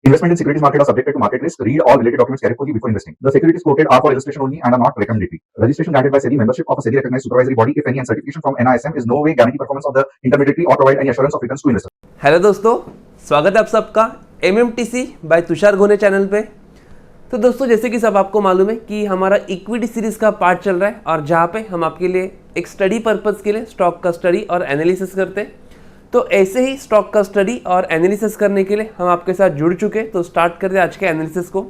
Investment in securities market are subjected to market risk. Read all related documents carefully before investing. The securities quoted are for illustration only and are not recommendatory. Registration granted by SEBI. Membership of a SEBI recognized supervisory body, if any, and certification from NISM is no way guarantee performance of the intermediary or provide any assurance of returns to investors. Hello दोस्तों, स्वागत है आप सबका MMTC bye Tushar घोने channel पे। तो दोस्तों, जैसे कि सब आपको मालूम है कि हमारा इक्विटी सीरीज का पार्ट चल रहा है और जहाँ पे हम आपके लिए एक स्टडी पर्पस के लिए स्टॉक का स्टडी और एनालिसिस करते हैं। तो ऐसे ही स्टॉक का स्टडी और एनालिसिस करने के लिए हम आपके साथ जुड़ चुके हैं। तो स्टार्ट करते हैं आज के एनालिसिस को।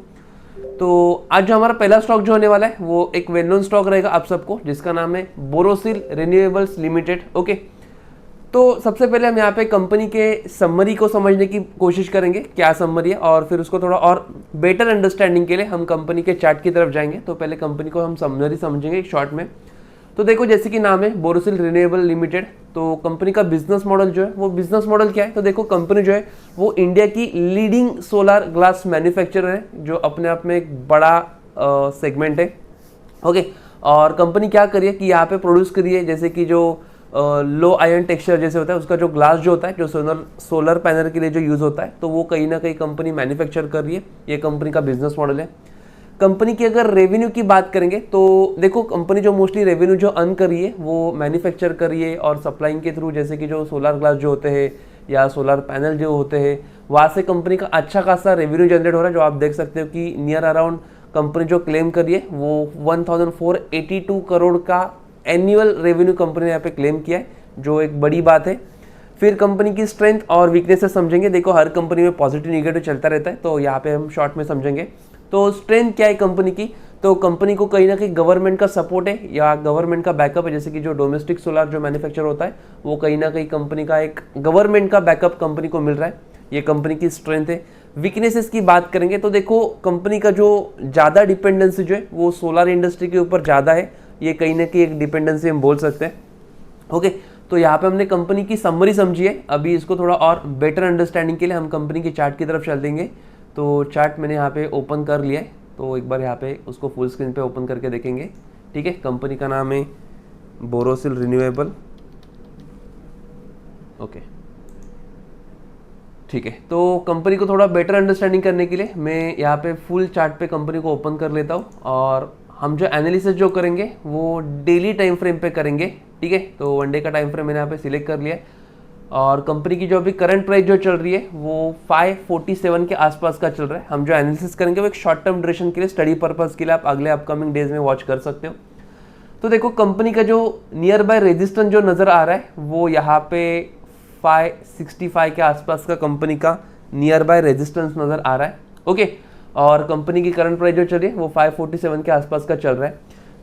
तो आज जो हमारा पहला स्टॉक जो होने वाला है वो एक वेल नोन स्टॉक रहेगा आप सबको, जिसका नाम है बोरोसिल रिन्यूएबल्स लिमिटेड। ओके, तो सबसे पहले हम यहाँ पे कंपनी के समरी को समझने की कोशिश करेंगे, क्या समरी है, और फिर उसको थोड़ा और बेटर अंडरस्टैंडिंग के लिए हम कंपनी के चार्ट की तरफ जाएंगे। तो पहले कंपनी को हम समरी समझेंगे एक शॉर्ट में। तो देखो, जैसे कि नाम है बोरोसिल रिन्यूएबल लिमिटेड, तो कंपनी का बिजनेस मॉडल जो है वो बिजनेस मॉडल क्या है। तो देखो, कंपनी जो है वो इंडिया की लीडिंग सोलर ग्लास मैन्युफैक्चरर है, जो अपने आप में एक बड़ा सेगमेंट है। ओके, और कंपनी क्या करिए कि यहाँ पे प्रोड्यूस करिए, जैसे कि जो लो आयन टेक्सचर जैसे होता है उसका जो ग्लास जो होता है, जो सोलर पैनल के लिए जो यूज़ होता है, तो वो कहीं ना कहीं कंपनी मैन्युफैक्चर कर रही है। ये कंपनी का बिजनेस मॉडल है। कंपनी की अगर रेवेन्यू की बात करेंगे तो देखो, कंपनी जो मोस्टली रेवेन्यू जो अर्न कर रही है वो मैन्युफैक्चर कर रही है और सप्लाइंग के थ्रू, जैसे कि जो सोलर ग्लास जो होते हैं या सोलर पैनल जो होते हैं, वहाँ से कंपनी का अच्छा खासा रेवेन्यू जनरेट हो रहा है। जो आप देख सकते हो कि नियर अराउंड कंपनी जो क्लेम कर रही है वो 1482 करोड़ का एनुअल रेवेन्यू कंपनी ने यहाँ पे क्लेम किया है, जो एक बड़ी बात है। फिर कंपनी की स्ट्रेंथ और वीकनेसेस समझेंगे। देखो, हर कंपनी में पॉजिटिव निगेटिव चलता रहता है, तो यहाँ पे हम शॉर्ट में समझेंगे। तो स्ट्रेंथ क्या है कंपनी की, तो कंपनी को कहीं ना कहीं गवर्नमेंट का सपोर्ट है या गवर्नमेंट का बैकअप है। जैसे कि जो डोमेस्टिक सोलर जो मैन्युफैक्चर होता है वो कहीं ना कहीं कंपनी का एक गवर्नमेंट का बैकअप कंपनी को मिल रहा है। ये कंपनी की स्ट्रेंथ है। वीकनेसेस की बात करेंगे तो देखो, कंपनी का जो ज़्यादा डिपेंडेंसी जो है वो सोलर इंडस्ट्री के ऊपर ज़्यादा है। ये कहीं ना कहीं एक डिपेंडेंसी हम बोल सकते हैं। ओके, तो यहाँ पे हमने कंपनी की समरी समझी है। अभी इसको थोड़ा और बेटर अंडरस्टैंडिंग के लिए हम कंपनी के चार्ट की तरफ चल देंगे। तो चार्ट मैंने यहाँ पे ओपन कर लिया है, तो एक बार यहाँ पे उसको फुल स्क्रीन पे ओपन करके देखेंगे। ठीक है, कंपनी का नाम है बोरोसिल रिन्यूएबल। ओके, ठीक है। तो कंपनी को थोड़ा बेटर अंडरस्टैंडिंग करने के लिए मैं यहाँ पे फुल चार्ट पे कंपनी को ओपन कर लेता हूँ, और हम जो एनालिसिस जो करेंगे वो डेली टाइम फ्रेम पे करेंगे। ठीक है, तो वन डे का टाइम फ्रेम मैंने यहाँ पे सिलेक्ट कर लिया है। और कंपनी की जो अभी करंट प्राइस जो चल रही है वो 547 के आसपास का चल रहा है। हम जो एनालिसिस करेंगे वो एक शॉर्ट टर्म ड्यूरेशन के लिए, स्टडी पर्पस के लिए आप अगले अपकमिंग डेज में वॉच कर सकते हो। तो देखो, कंपनी का जो नियर बाय रेजिस्टेंस जो नज़र आ रहा है वो यहाँ पे 565 के आसपास का कंपनी का नियर बाय रेजिस्टेंस नज़र आ रहा है। ओके, और कंपनी की करंट प्राइस जो चल रही है वो 547 के आसपास का चल रहा है।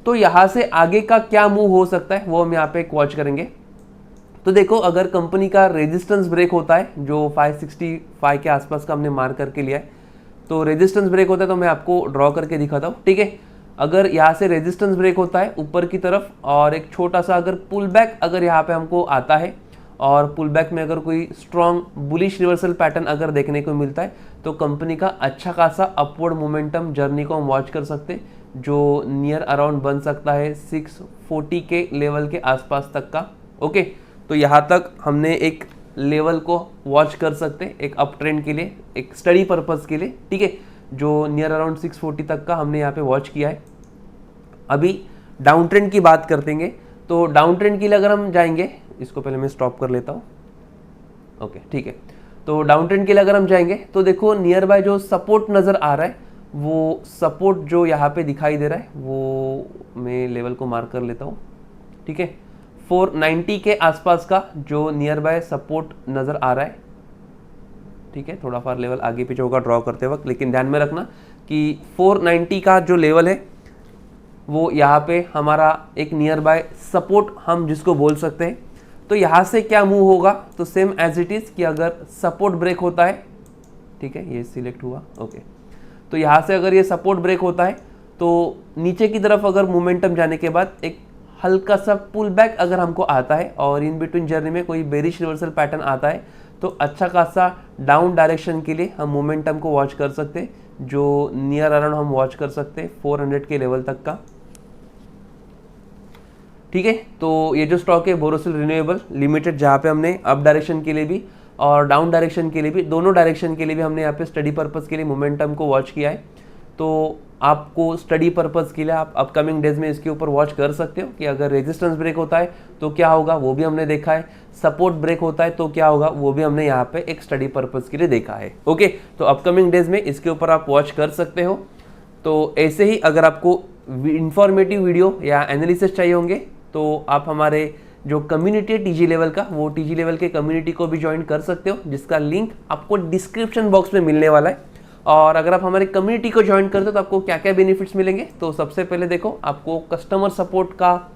तो यहाँ से आगे का क्या मूव हो सकता है वो हम यहाँ पे वॉच करेंगे। तो देखो, अगर कंपनी का रेजिस्टेंस ब्रेक होता है, जो 565 के आसपास का हमने मार्क करके लिया है, तो रेजिस्टेंस ब्रेक होता है तो मैं आपको ड्रॉ करके दिखाता हूँ। ठीक है, अगर यहाँ से रेजिस्टेंस ब्रेक होता है ऊपर की तरफ और एक छोटा सा अगर पुल बैक अगर यहाँ पे हमको आता है, और पुल बैक में अगर कोई स्ट्रॉन्ग बुलिश रिवर्सल पैटर्न अगर देखने को मिलता है, तो कंपनी का अच्छा खासा अपवर्ड मोमेंटम जर्नी को हम वॉच कर सकते हैं, जो नियर अराउंड बन सकता है 640 के लेवल के आसपास तक का। ओके, तो यहाँ तक हमने एक लेवल को वॉच कर सकते हैं एक अप ट्रेंड के लिए, एक स्टडी पर्पस के लिए। ठीक है, जो नियर अराउंड 640 तक का हमने यहाँ पे वॉच किया है। अभी डाउन ट्रेंड की बात करते, तो डाउन ट्रेंड के लिए अगर हम जाएंगे, इसको पहले मैं स्टॉप कर लेता हूँ। ओके, ठीक है। तो डाउन ट्रेंड के लिए अगर हम जाएंगे तो देखो, नियर बाय जो सपोर्ट नज़र आ रहा है वो सपोर्ट जो यहाँ पे दिखाई दे रहा है वो मैं लेवल को मार्क कर लेता हूँ। ठीक है, 490 के आसपास का जो नियर बाय सपोर्ट नज़र आ रहा है। ठीक है, थोड़ा फार लेवल आगे पीछे होगा ड्रॉ करते वक्त, लेकिन ध्यान में रखना कि 490 का जो लेवल है वो यहाँ पे हमारा एक नियर बाय सपोर्ट हम जिसको बोल सकते हैं। तो यहाँ से क्या मूव होगा, तो सेम एज इट इज़ कि अगर सपोर्ट ब्रेक होता है, ठीक है, ये सिलेक्ट हुआ। ओके, तो यहाँ से अगर ये सपोर्ट ब्रेक होता है तो नीचे की तरफ अगर मोमेंटम जाने के बाद एक हल्का सा पुल बैक अगर हमको आता है और इन बिटवीन जर्नी में कोई बेरिश रिवर्सल पैटर्न आता है, तो अच्छा खासा डाउन डायरेक्शन के लिए हम मोमेंटम को वॉच कर सकते हैं, जो नियर अराउंड हम वॉच कर सकते हैं 400 के लेवल तक का। ठीक है, तो ये जो स्टॉक है बोरोसिल रिन्यूएबल लिमिटेड, जहाँ पे हमने अप डायरेक्शन के लिए भी और डाउन डायरेक्शन के लिए भी, दोनों डायरेक्शन के लिए भी हमने यहाँ पे स्टडी पर्पज़ के लिए मोमेंटम को वॉच किया है। तो आपको स्टडी पर्पज़ के लिए आप अपकमिंग डेज में इसके ऊपर वॉच कर सकते हो कि अगर रेजिस्टेंस ब्रेक होता है तो क्या होगा, वो भी हमने देखा है। सपोर्ट ब्रेक होता है तो क्या होगा, वो भी हमने यहाँ पे एक स्टडी पर्पज़ के लिए देखा है। ओके, तो अपकमिंग डेज में इसके ऊपर आप वॉच कर सकते हो। तो ऐसे ही अगर आपको इंफॉर्मेटिव वीडियो या एनालिसिस चाहिए होंगे तो आप हमारे जो कम्युनिटी है टीजी लेवल का, वो टीजी लेवल के कम्युनिटी को भी ज्वाइन कर सकते हो, जिसका लिंक आपको डिस्क्रिप्शन बॉक्स में मिलने वाला है। और अगर आप हमारे कम्युनिटी को ज्वाइन करते हो तो आपको क्या क्या बेनिफिट्स मिलेंगे, तो सबसे पहले देखो, आपको कस्टमर सपोर्ट का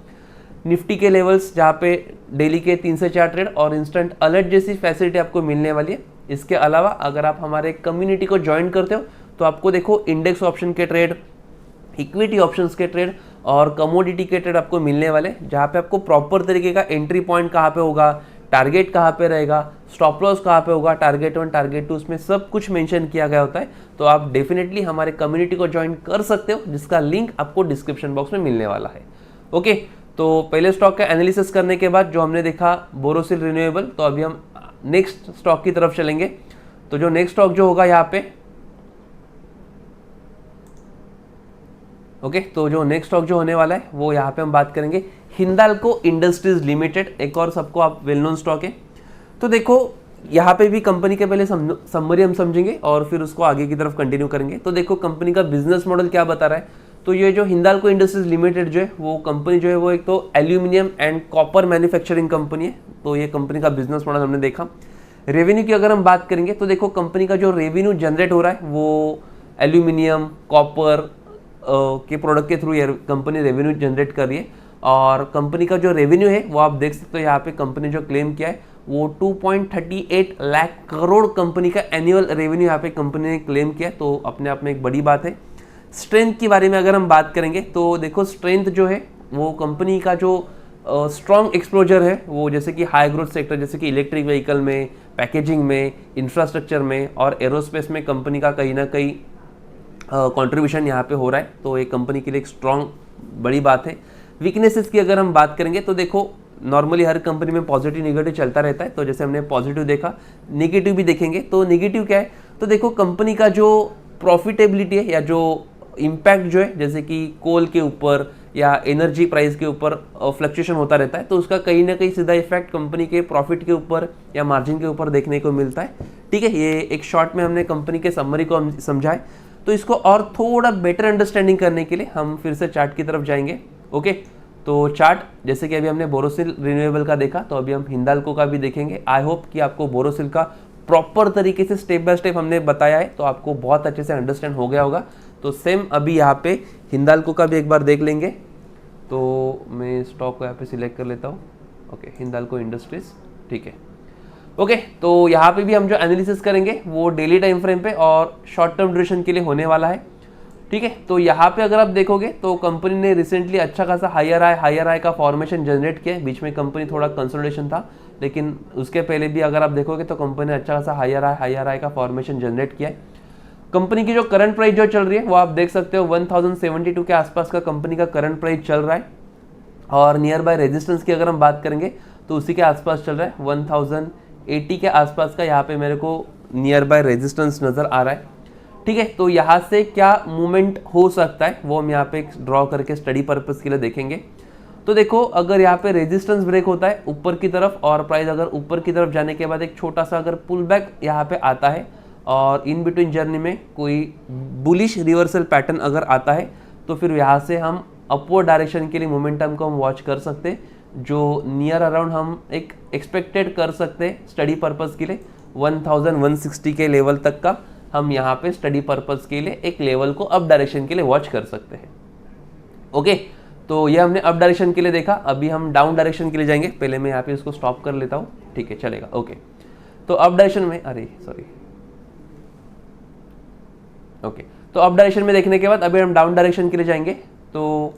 निफ्टी के लेवल्स जहाँ पे डेली के 3 से 4 ट्रेड और इंस्टेंट अलर्ट जैसी फैसिलिटी आपको मिलने वाली है। इसके अलावा अगर आप हमारे कम्युनिटी को ज्वाइन करते हो तो आपको देखो इंडेक्स ऑप्शन के ट्रेड, इक्विटी ऑप्शंस के ट्रेड और कमोडिटी के ट्रेड आपको मिलने वाले, जहाँ पे आपको प्रॉपर तरीके का एंट्री पॉइंट कहाँ पे होगा, टारगेट कहाँ पे रहेगा, स्टॉप लॉस कहाँ पे होगा, टारगेट 1 टारगेट 2 उसमें सब कुछ मेंशन किया गया होता है। तो आप डेफिनेटली हमारे कम्युनिटी को ज्वाइन कर सकते हो, जिसका लिंक आपको डिस्क्रिप्शन बॉक्स में मिलने वाला है। ओके, तो पहले स्टॉक का एनालिसिस करने के बाद जो हमने देखा बोरोसिल रिन्यूएबल, तो अभी हम नेक्स्ट स्टॉक की तरफ चलेंगे। तो जो नेक्स्ट स्टॉक जो होगा यहाँ पे, ओके, तो जो नेक्स्ट स्टॉक जो होने वाला है वो यहाँ पे हम बात करेंगे हिंदाल्को इंडस्ट्रीज लिमिटेड, एक और सबको आप वेल नोन स्टॉक है। तो देखो यहाँ पे भी कंपनी के पहले समरी हम समझेंगे और फिर उसको आगे की तरफ कंटिन्यू करेंगे। तो देखो कंपनी का बिजनेस मॉडल क्या बता रहा है। तो ये जो हिंदाल्को इंडस्ट्रीज लिमिटेड जो है वो कंपनी जो है वो एक तो aluminium and copper manufacturing company है। तो ये कंपनी का बिजनेस मॉडल हमने देखा। रेवेन्यू की अगर हम बात करेंगे तो देखो कंपनी का जो रेवेन्यू जनरेट हो रहा है वो एल्यूमिनियम, कॉपर के प्रोडक्ट के थ्रू ये कंपनी रेवेन्यू जनरेट कर रही है। और कंपनी का जो रेवेन्यू है वो आप देख सकते हो यहाँ पे कंपनी जो क्लेम किया है वो 2.38 लाख करोड़ कंपनी का एनुअल रेवेन्यू यहाँ पे कंपनी ने क्लेम किया है। तो अपने आप में एक बड़ी बात है। स्ट्रेंथ के बारे में अगर हम बात करेंगे तो देखो स्ट्रेंथ जो है वो कंपनी का जो स्ट्रॉन्ग एक्सपोजर है वो जैसे कि हाई ग्रोथ सेक्टर जैसे कि इलेक्ट्रिक व्हीकल में, पैकेजिंग में, इंफ्रास्ट्रक्चर में और एरोस्पेस में कंपनी का कहीं ना कहीं कंट्रीब्यूशन यहाँ पे हो रहा है। तो ये कंपनी के लिए एक स्ट्रॉन्ग बड़ी बात है। वीकनेसेस की अगर हम बात करेंगे तो देखो नॉर्मली हर कंपनी में पॉजिटिव निगेटिव चलता रहता है। तो जैसे हमने पॉजिटिव देखा, निगेटिव भी देखेंगे। तो निगेटिव क्या है, तो देखो कंपनी का जो प्रॉफिटेबिलिटी है या जो इम्पैक्ट जो है जैसे कि कोल के ऊपर या एनर्जी प्राइस के ऊपर फ्लक्चुएशन होता रहता है, तो उसका कहीं ना कहीं सीधा इफेक्ट कंपनी के प्रॉफिट के ऊपर या मार्जिन के ऊपर देखने को मिलता है। ठीक है, ये एक शॉर्ट में हमने कंपनी के समरी को समझाए। तो इसको और थोड़ा बेटर अंडरस्टैंडिंग करने के लिए हम फिर से चार्ट की तरफ जाएंगे। ओके, तो चार्ट जैसे कि अभी हमने बोरोसिल रिन्यूएबल का देखा, तो अभी हम हिंदाल्को का भी देखेंगे। आई होप कि आपको बोरोसिल का प्रॉपर तरीके से स्टेप बाय स्टेप हमने बताया है तो आपको बहुत अच्छे से अंडरस्टैंड हो गया होगा। तो सेम अभी यहाँ पे हिंदाल्को का भी एक बार देख लेंगे। तो मैं स्टॉक को यहाँ पे सिलेक्ट कर लेता हूँ। ओके, हिंदाल्को इंडस्ट्रीज, ठीक है। ओके, तो यहाँ पे भी हम जो एनालिसिस करेंगे वो डेली टाइम फ्रेम पे और शॉर्ट टर्म ड्यूरेशन के लिए होने वाला है। ठीक है, तो यहाँ पे अगर आप देखोगे तो कंपनी ने रिसेंटली अच्छा खासा हायर हाई का फॉर्मेशन जनरेट किया है। बीच में कंपनी थोड़ा कंसोलिडेशन था, लेकिन उसके पहले भी अगर आप देखोगे तो कंपनी ने अच्छा खासा हायर हाई का फॉर्मेशन जनरेट किया है। कंपनी की जो करंट प्राइस जो चल रही है वो आप देख सकते हो 1072 के आसपास का कंपनी का करंट प्राइस चल रहा है। और नियर बाय रेजिस्टेंस की अगर हम बात करेंगे तो उसी के आसपास चल रहा है, 1080 के आसपास का यहाँ पे मेरे को नियर बाय रेजिस्टेंस नज़र आ रहा है। ठीक है, तो यहाँ से क्या मूवमेंट हो सकता है वो हम यहाँ पे ड्रॉ करके स्टडी पर्पस के लिए देखेंगे। तो देखो अगर यहाँ पे रेजिस्टेंस ब्रेक होता है ऊपर की तरफ और प्राइस अगर ऊपर की तरफ जाने के बाद एक छोटा सा अगर पुल बैक यहाँ पे आता है और इन बिटवीन जर्नी में कोई बुलिश रिवर्सल पैटर्न अगर आता है तो फिर यहाँ से हम अपवर्ड डायरेक्शन के लिए मोमेंटम को हम वॉच कर सकते हैं, जो नियर अराउंड हम एक एक्सपेक्टेड कर सकते हैं स्टडी पर्पस के लिए 1160 के लेवल तक का हम यहाँ पे स्टडी पर्पस के लिए एक लेवल को अप डायरेक्शन के लिए वॉच कर सकते हैं। ओके, तो ये हमने अप डायरेक्शन के लिए देखा। अभी हम डाउन डायरेक्शन के लिए जाएंगे। पहले मैं यहाँ पे इसको स्टॉप कर लेता हूँ, ठीक है, चलेगा। ओके, तो अप डायरेक्शन में ओके, तो अप डायरेक्शन में देखने के बाद अभी हम डाउन डायरेक्शन के लिए जाएंगे। तो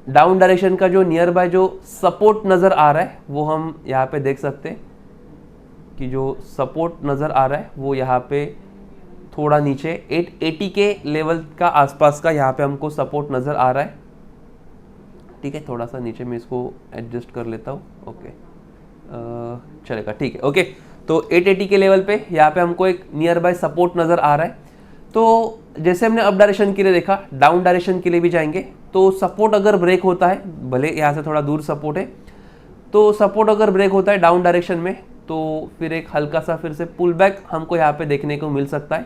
डाउन डायरेक्शन का जो नियर बाय जो सपोर्ट नज़र आ रहा है वो हम यहाँ पे देख सकते हैं कि जो सपोर्ट नज़र आ रहा है वो यहाँ पे थोड़ा नीचे 880 के लेवल का आसपास का यहाँ पे हमको सपोर्ट नज़र आ रहा है। ठीक है, थोड़ा सा नीचे मैं इसको एडजस्ट कर लेता हूँ। ओके, चलेगा, ठीक है। ओके, तो 880 के लेवल पे यहाँ पे हमको एक नियर बाय सपोर्ट नज़र आ रहा है। तो जैसे हमने अप डायरेक्शन के लिए देखा, डाउन डायरेक्शन के लिए भी जाएंगे। तो सपोर्ट अगर ब्रेक होता है, भले यहाँ से थोड़ा दूर सपोर्ट है, तो सपोर्ट अगर ब्रेक होता है डाउन डायरेक्शन में, तो फिर एक हल्का सा फिर से पुल बैक हमको यहाँ पे देखने को मिल सकता है।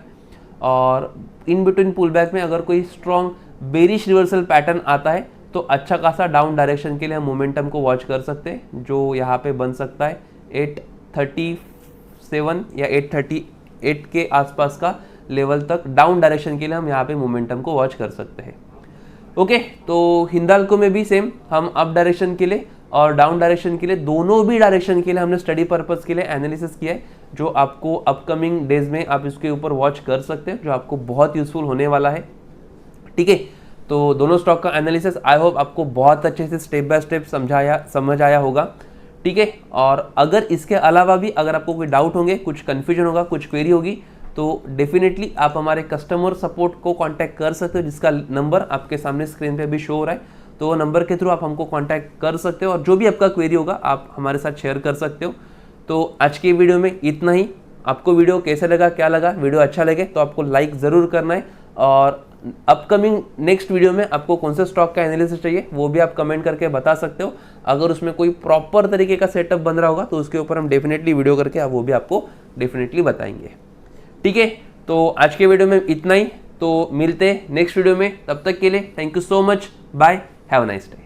और इन बिटवीन पुल बैक में अगर कोई स्ट्रॉन्ग बेरिश रिवर्सल पैटर्न आता है तो अच्छा खासा डाउन डायरेक्शन के लिए हम मोमेंटम को वॉच कर सकते हैं, जो यहाँ पे बन सकता है 837 या 838 के आसपास का लेवल तक डाउन डायरेक्शन के लिए हम यहाँ पे मोमेंटम को वॉच कर सकते हैं। ओके, तो हिंदाल्को में भी सेम हम अप डायरेक्शन के लिए और डाउन डायरेक्शन के लिए, दोनों भी डायरेक्शन के लिए हमने स्टडी पर्पस के लिए एनालिसिस किया है, जो आपको अपकमिंग डेज में आप इसके ऊपर वॉच कर सकते हैं, जो आपको बहुत यूजफुल होने वाला है। ठीक है, तो दोनों स्टॉक का एनालिसिस आई होप आपको बहुत अच्छे से स्टेप बाय स्टेप समझ आया होगा। ठीक है, और अगर इसके अलावा भी अगर आपको कोई डाउट होंगे, कुछ कन्फ्यूजन होगा, कुछ क्वेरी होगी, तो डेफिनेटली आप हमारे कस्टमर सपोर्ट को कांटेक्ट कर सकते हो, जिसका नंबर आपके सामने स्क्रीन पे भी शो हो रहा है। तो वो नंबर के थ्रू आप हमको कांटेक्ट कर सकते हो और जो भी आपका क्वेरी होगा आप हमारे साथ शेयर कर सकते हो। तो आज की वीडियो में इतना ही। आपको वीडियो कैसे लगा, क्या लगा? वीडियो अच्छा लगे तो आपको लाइक ज़रूर करना है, और अपकमिंग नेक्स्ट वीडियो में आपको कौन से स्टॉक का एनालिसिस चाहिए वो भी आप कमेंट करके बता सकते हो। अगर उसमें कोई प्रॉपर तरीके का सेटअप बन रहा होगा तो उसके ऊपर हम डेफिनेटली वीडियो करके वो भी आपको डेफिनेटली बताएंगे। ठीक है, तो आज के वीडियो में इतना ही। तो मिलते हैं नेक्स्ट वीडियो में, तब तक के लिए thank you so much, bye, have a nice day.